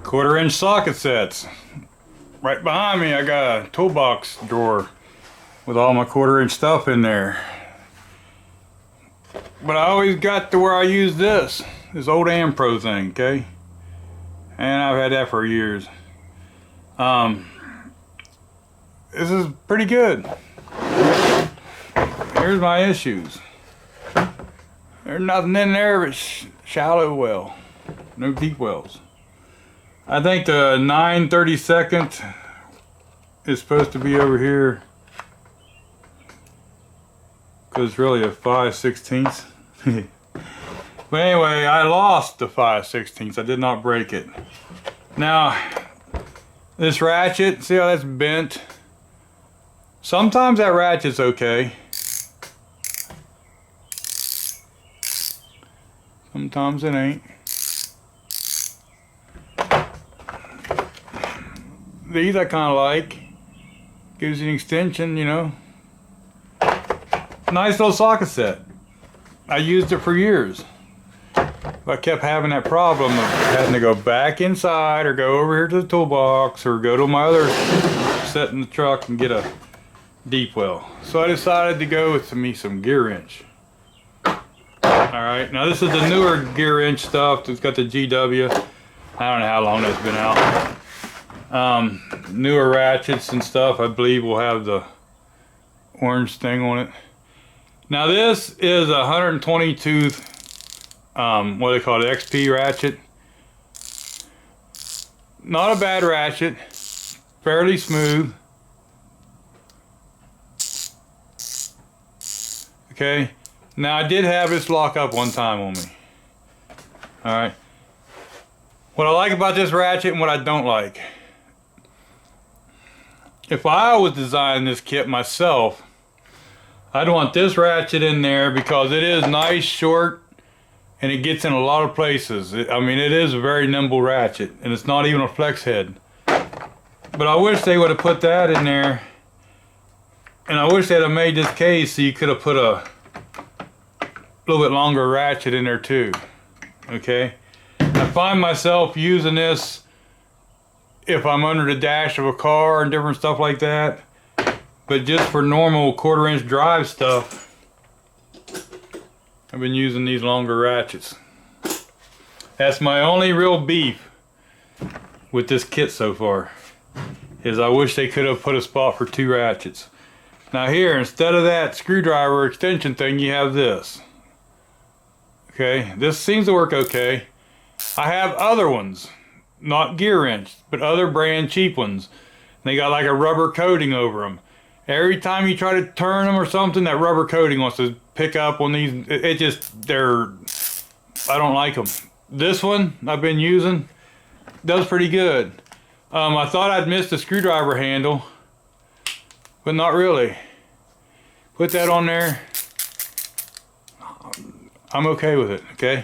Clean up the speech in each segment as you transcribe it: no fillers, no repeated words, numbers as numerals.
1/4 inch socket sets. Right behind me I got a toolbox drawer with all my 1/4 inch stuff in there. But I always got to where I use this old Ampro thing, okay? And I've had that for years. This is pretty good. Here's my issues. There's nothing in there but shallow well. No deep wells. I think the 9/32 is supposed to be over here, because it's really a 5/16. But anyway, I lost the 5/16. I did not break it. Now, this ratchet, see how that's bent? Sometimes that ratchet's okay. Sometimes it ain't. These I kind of like. Gives you an extension, you know. Nice little socket set. I used it for years. But I kept having that problem of having to go back inside or go over here to the toolbox or go to my other set in the truck and get a deep well. So I decided to go with me some Gearwrench. Alright, now this is the newer Gearwrench stuff. It's got the GW. I don't know how long that's been out. Newer ratchets and stuff, I believe, will have the orange thing on it. Now this is a 120 tooth, what do they call it, XP ratchet. Not a bad ratchet, fairly smooth. Okay, now I did have this lock up one time on me. Alright, what I like about this ratchet and what I don't like. If I was designing this kit myself, I'd want this ratchet in there because it is nice, short, and it gets in a lot of places. I mean, it is a very nimble ratchet, and it's not even a flex head. But I wish they would have put that in there, and I wish they'd have made this case so you could have put a little bit longer ratchet in there too. Okay? I find myself using this if I'm under the dash of a car and different stuff like that. But just for normal 1/4 inch drive stuff, I've been using these longer ratchets. That's my only real beef with this kit so far, is I wish they could have put a spot for 2 ratchets. Now here, instead of that screwdriver extension thing, you have this. Okay, this seems to work okay. I have other ones, not Gearwrench, but other brand cheap ones. They got like a rubber coating over them. Every time you try to turn them or something, that rubber coating wants to pick up on these. It just, I don't like them. This one I've been using does pretty good. I thought I'd missed the screwdriver handle, but not really. Put that on there. I'm okay with it, okay?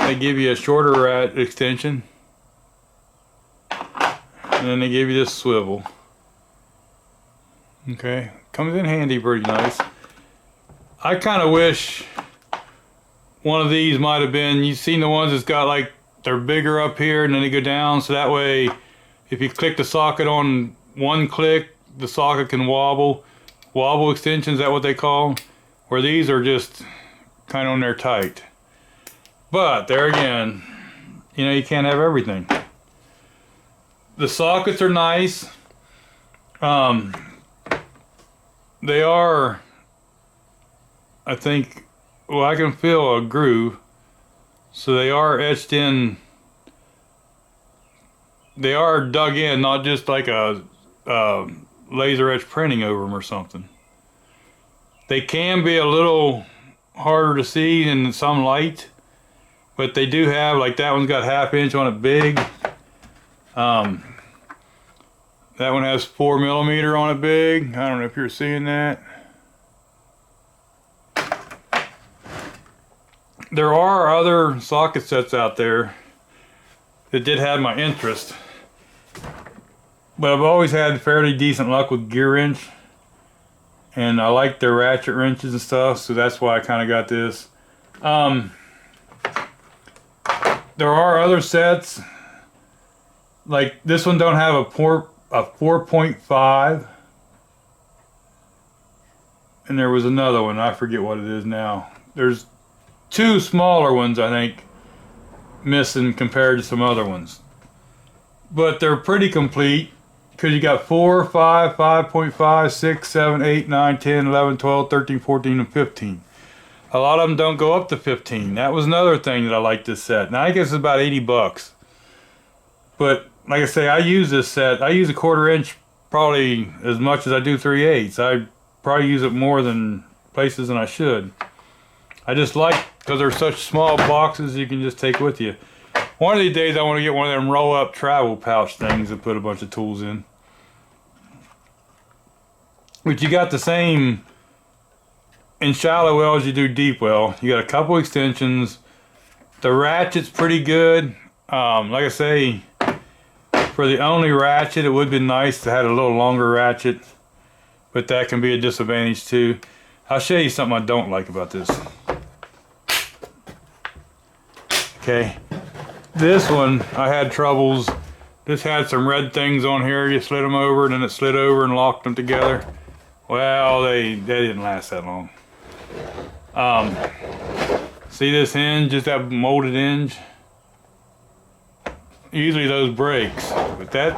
They give you a shorter extension, and then they give you this swivel. Okay, comes in handy pretty nice. I kind of wish one of these might have been, you've seen the ones that's got like, they're bigger up here and then they go down, so that way if you click the socket on one click, the socket can wobble. Wobble extensions, is that what they call? Where these are just kind of on there tight. But there again, you know, you can't have everything. The sockets are nice. They are, I think, well, I can feel a groove. So they are etched in. They are dug in, not just like a laser etch printing over them or something. They can be a little harder to see in some light, but they do have, like that one's got 1/2 inch on it big. That one has 4mm on it big. I don't know if you're seeing that. There are other socket sets out there that did have my interest, but I've always had fairly decent luck with Gearwrench, and I like their ratchet wrenches and stuff, so that's why I kind of got this. there are other sets. Like this one don't have a 4.5. And there was another one, I forget what it is now. There's 2 smaller ones, I think, missing compared to some other ones. But they're pretty complete, because you got 4, 5, 5.5, 6, 7, 8, 9, 10, 11, 12, 13, 14, and 15. A lot of them don't go up to 15. That was another thing that I like this set. Now I guess it's about 80 bucks. But like I say, I use this set. I use a 1/4 inch probably as much as I do 3/8. I probably use it more than places than I should. I just like, because they're such small boxes you can just take with you. One of these days I want to get one of them roll up travel pouch things and put a bunch of tools in. But you got the same in shallow well as you do deep well. You got a couple extensions. The ratchet's pretty good. Like I say, for the only ratchet, it would be nice to have a little longer ratchet, but that can be a disadvantage too. I'll show you something I don't like about this. Okay, this one I had troubles. This had some red things on here. You slid them over, and then it slid over and locked them together. Well, they didn't last that long. See this hinge, just that molded hinge? Usually those breaks, but that,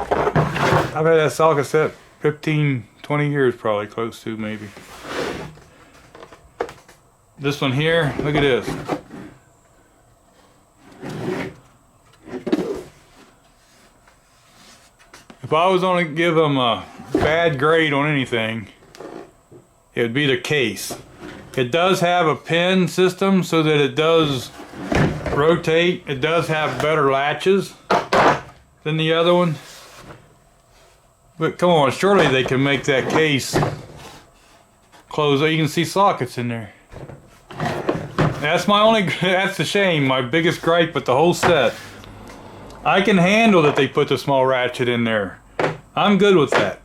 I've had that socket set 15, 20 years probably, close to maybe. This one here, look at this. If I was going to give them a bad grade on anything, it would be the case. It does have a pin system so that it does rotate. It does have better latches than the other one. But come on, surely they can make that case close. You can see sockets in there. That's my only, that's the shame, my biggest gripe with the whole set. I can handle that they put the small ratchet in there. I'm good with that.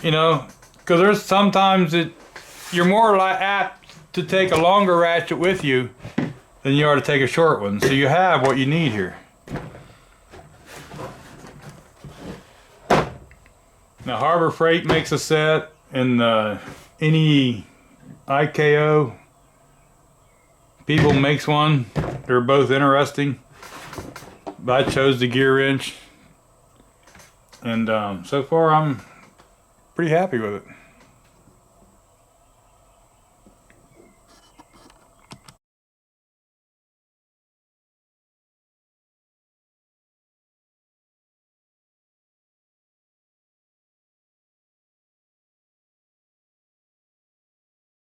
You know, because there's sometimes you're more apt to take a longer ratchet with you than you are to take a short one. So you have what you need here. Now Harbor Freight makes a set, and any IKO people makes one. They're both interesting. But I chose the Gearwrench, and so far I'm pretty happy with it.